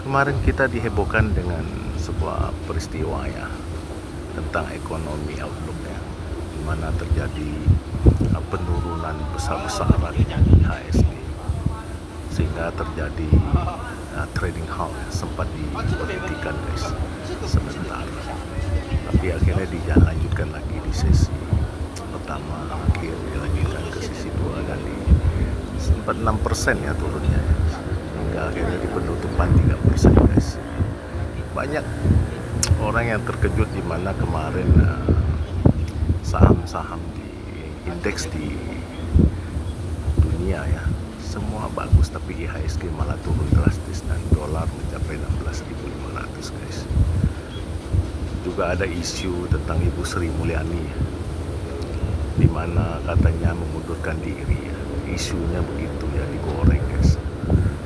Kemarin kita dihebohkan dengan sebuah peristiwa ya tentang ekonomi outlook ya, di mana terjadi penurunan besar-besaran IHSG sehingga terjadi trading halt ya, sempat diberhentikan guys sebentar, tapi akhirnya dilanjutkan lagi di sesi pertama, akhir dilanjutkan ke sesi 2 dan di sempat 6% ya turunnya ya. Hingga akhirnya di penutupan 3% guys. Banyak orang yang terkejut di mana kemarin saham-saham di indeks di dunia ya semua bagus, tapi IHSG malah turun drastis dan dolar mencapai 16.500 guys. Juga ada isu tentang Ibu Sri Mulyani di mana katanya mengundurkan diri ya. Isunya begitu ya, digoreng guys.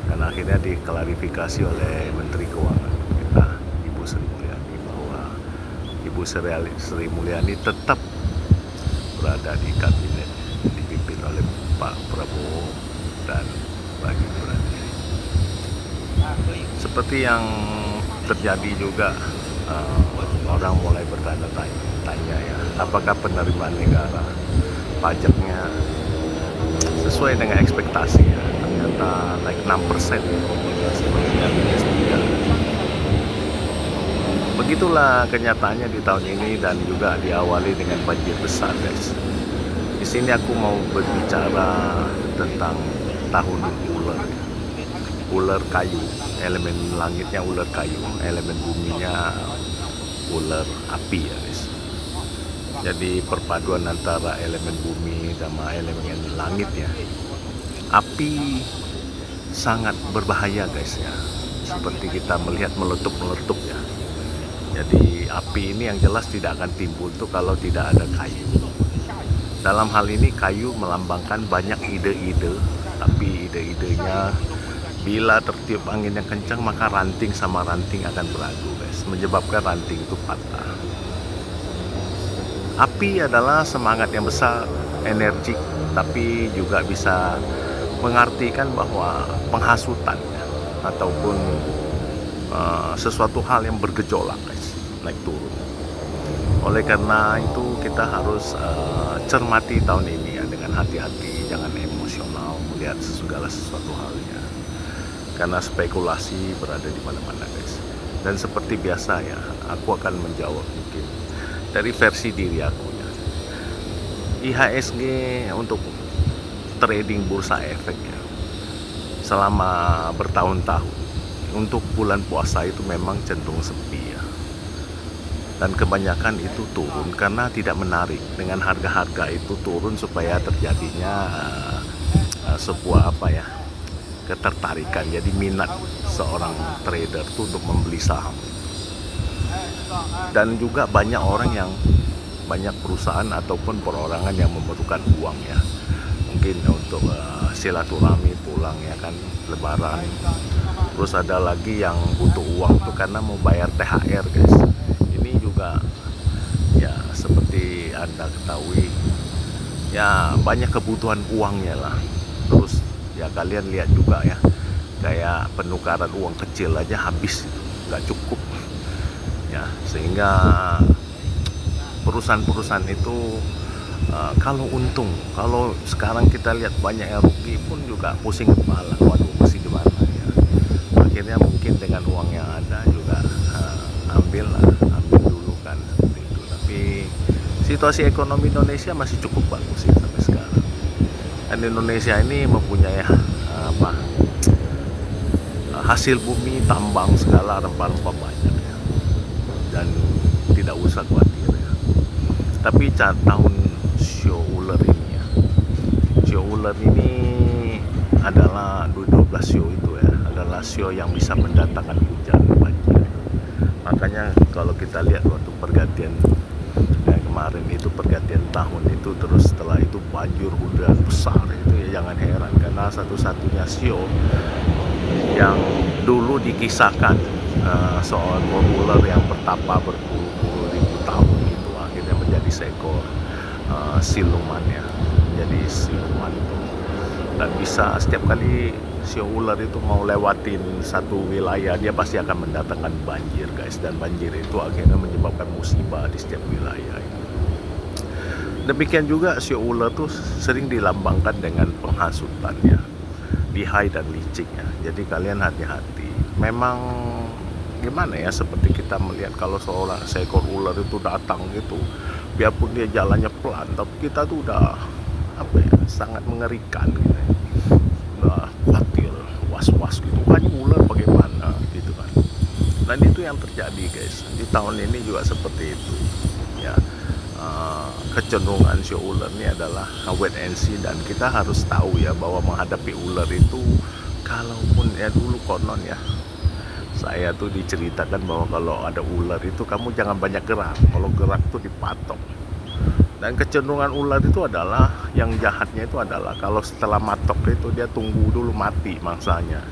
Dan akhirnya diklarifikasi oleh Menteri Keuangan kita, Ibu Sri Mulyani, bahwa Ibu Sri Mulyani tetap berada di kabinet dipimpin oleh Pak Prabowo dan Pak Gibran. Seperti yang terjadi juga, orang mulai bertanya-tanya ya, apakah penerimaan negara pajaknya sesuai dengan ekspektasi ya. Ternyata naik 6% ya, seperti yang diestimakan. Begitulah kenyataannya di tahun ini dan juga diawali dengan banjir besar guys. Di sini aku mau berbicara tentang tahun ular. Ular kayu, elemen langitnya ular kayu, elemen buminya ular api ya guys. Jadi perpaduan antara elemen bumi sama elemen langit ya. Api sangat berbahaya guys ya. Seperti kita melihat meletup-meletup ya. Jadi api ini yang jelas tidak akan timbul tuh kalau tidak ada kayu. Dalam hal ini kayu melambangkan banyak ide-ide, tapi ide-idenya bila tertiup angin yang kencang maka ranting sama ranting akan beradu guys, menyebabkan ranting itu patah. Api adalah semangat yang besar, energik, tapi juga bisa mengartikan bahwa penghasutan ya, ataupun sesuatu hal yang bergejolak guys, naik turun. Oleh karena itu kita harus cermati tahun ini ya dengan hati-hati, jangan emosional melihat segala sesuatu halnya. Karena spekulasi berada di mana-mana guys. Dan seperti biasa ya, aku akan menjawab mungkin dari versi diri aku ya. IHSG untuk trading bursa efek ya, selama bertahun-tahun untuk bulan puasa itu memang cenderung sepi ya. Dan kebanyakan itu turun karena tidak menarik. Dengan harga-harga itu turun supaya terjadinya sebuah ketertarikan, jadi minat seorang trader itu untuk membeli saham. Dan juga banyak perusahaan ataupun perorangan yang memerlukan uang ya, mungkin untuk silaturahmi pulang ya kan, lebaran. Terus ada lagi yang butuh uang tuh karena mau bayar THR guys. Ini juga ya seperti Anda ketahui ya, banyak kebutuhan uangnya lah. Terus ya kalian lihat juga ya, kayak penukaran uang kecil aja habis itu, nggak cukup ya, sehingga perusahaan-perusahaan itu kalau untung, kalau sekarang kita lihat banyak yang rugi pun juga pusing kepala, waduh mesti gimana ya. Akhirnya mungkin dengan uang yang ada juga ambil dulu kan, seperti itu. Tapi situasi ekonomi Indonesia masih cukup bagus ya sampai sekarang. Dan Indonesia ini mempunyai hasil bumi, tambang, segala rempah-rempah banyak ya. Dan tidak usah khawatir ya. Tapi tahun show ular ini ya, show ular ini adalah 12 show itu ya, adalah show yang bisa mendatangkan hujan banjir. Makanya kalau kita lihat waktu pergantian kemarin itu, pergantian tahun itu, terus setelah itu banjir hujan besar itu ya, jangan heran karena satu-satunya show yang dulu dikisahkan soal ular yang bertapa berpuluh-puluh ribu tahun itu akhirnya menjadi seekor siluman ya, menjadi siluman itu, dan bisa setiap kali sio ular itu mau lewatin satu wilayah, dia pasti akan mendatangkan banjir guys, dan banjir itu akhirnya menyebabkan musibah di setiap wilayah itu. Demikian juga sio ular tuh sering dilambangkan dengan penghasutannya, lihai dan liciknya. Jadi kalian hati-hati. Memang gimana ya, seperti kita melihat kalau seekor ular itu datang gitu, biarpun dia jalannya pelan, tapi kita tuh udah apa ya, sangat mengerikan gitu ya. Udah khawatir, was-was gitu, kan ular bagaimana gitu kan. Dan itu yang terjadi guys di tahun ini juga seperti itu ya. Kecenderungan si ular ini adalah wait and see, dan kita harus tahu ya bahwa menghadapi ular itu, kalaupun ya dulu konon ya, saya tuh diceritakan bahwa kalau ada ular itu kamu jangan banyak gerak, kalau gerak tuh dipatok. Dan kecenderungan ular itu adalah, yang jahatnya itu adalah kalau setelah matok itu dia tunggu dulu mati mangsanya.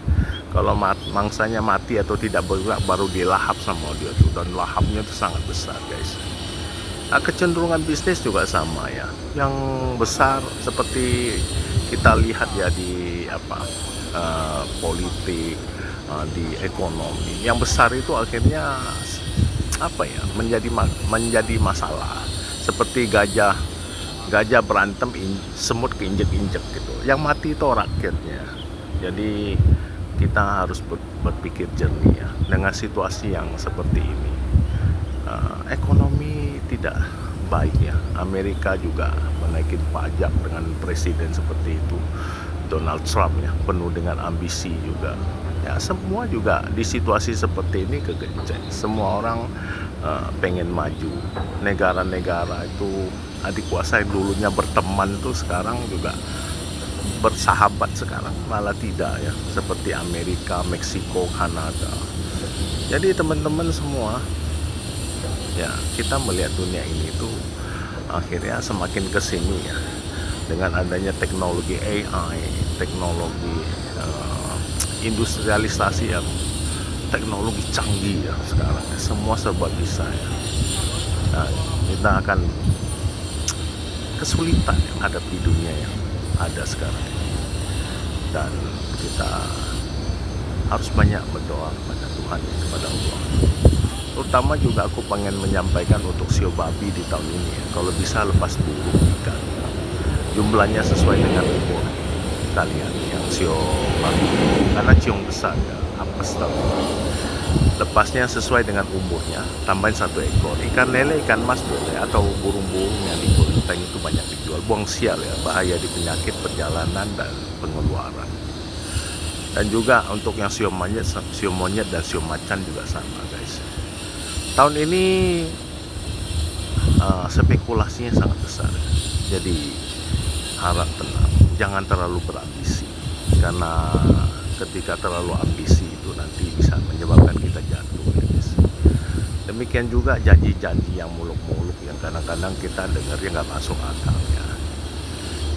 Kalau mangsanya mati atau tidak bergerak, baru dilahap sama dia tuh, dan lahapnya itu sangat besar guys. Nah, kecenderungan bisnis juga sama ya, yang besar seperti kita lihat ya di politik, di ekonomi, yang besar itu akhirnya apa ya, menjadi masalah. Seperti gajah berantem, semut keinjek-injek gitu, yang mati itu rakyatnya. Jadi kita harus berpikir jernih ya dengan situasi yang seperti ini. Ekonomi tidak baik ya. Amerika juga menaikin pajak dengan presiden seperti itu, Donald Trump ya, penuh dengan ambisi juga ya. Semua juga di situasi seperti ini kegencet. Semua orang pengen maju. Negara-negara itu adik kuasa yang dulunya berteman tuh sekarang juga bersahabat, sekarang malah tidak ya, seperti Amerika, Meksiko, Kanada. Jadi teman-teman semua ya, kita melihat dunia ini tuh akhirnya semakin kesini ya, dengan adanya teknologi AI, teknologi industrialisasi yang teknologi canggih ya sekarang ya, semua serba bisa ya. Nah, kita akan kesulitan yang hadapi dunia yang ada sekarang ini, dan kita harus banyak berdoa kepada Tuhan, kepada Allah. Terutama juga aku pengen menyampaikan untuk sio babi di tahun ini ya, kalau bisa lepas burung ikan, jumlahnya sesuai dengan umur kalian yang sio babi, karena ciong besar ya, apes tahu. Lepasnya sesuai dengan umurnya, tambahin 1 ekor. Ikan lele, ikan mas boleh, atau burung-burung yang di kelenteng itu banyak dijual. Buang sial ya, bahaya di penyakit, perjalanan, dan pengeluaran. Dan juga untuk yang sio monyet dan sio macan juga sama guys. Tahun ini spekulasinya sangat besar, jadi harap tenang, jangan terlalu berambisi, karena ketika terlalu ambisi itu nanti bisa menyebabkan kita jatuh ya guys. Demikian juga janji-janji yang muluk-muluk yang kadang-kadang kita dengarnya nggak masuk akal ya.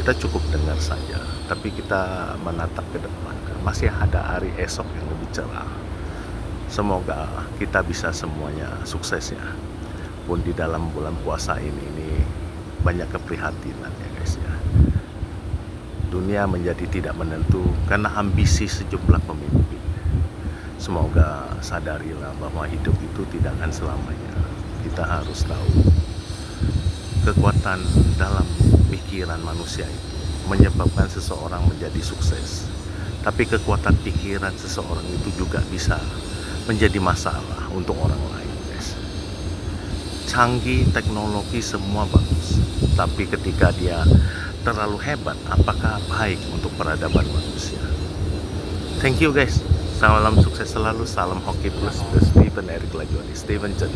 Kita cukup dengar saja, tapi kita menatap ke depan, masih ada hari esok yang lebih cerah. Semoga kita bisa semuanya sukses ya. Pun di dalam bulan puasa ini banyak keprihatinan ya guys ya. Dunia menjadi tidak menentu karena ambisi sejumlah pemimpin. Semoga sadarilah bahwa hidup itu tidak akan selamanya. Kita harus tahu kekuatan dalam pikiran manusia itu menyebabkan seseorang menjadi sukses. Tapi kekuatan pikiran seseorang itu juga bisa menjadi masalah untuk orang lain guys. Canggih teknologi semua bagus, tapi ketika dia terlalu hebat, apakah baik untuk peradaban manusia? Thank you guys. Salam sukses selalu, salam hoki plus, Steven Eric Lajuani, Steven Chen.